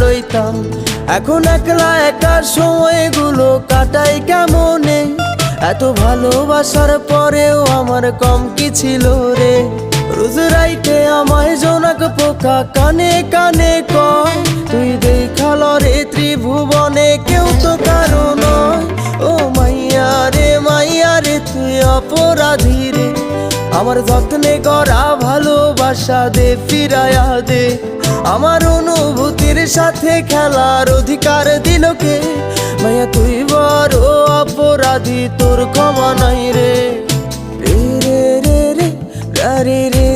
লইতাম। এখন একলা একার সময়গুলো কাটাই কেমনে, এত ভালোবাসার পরেও আমার কম কি ছিল রে। রোজ রাইতে আমায় জোনাক পোকা কানে কানে কয়, তুই দেখাল রে ত্রিভুবনে কেউ তো কারো নয়। ও মাইয়া রে তুই অপরাধী রে, আমার যত্নে করা ভালোবাসা দে ফিরায়া দে। আমার অনুভূতির সাথে খেলার অধিকার দিল কে, মাইয়া তুই বড় অপরাধী, তোর ক্ষমা নাই রে। রে রে রে রে রে রে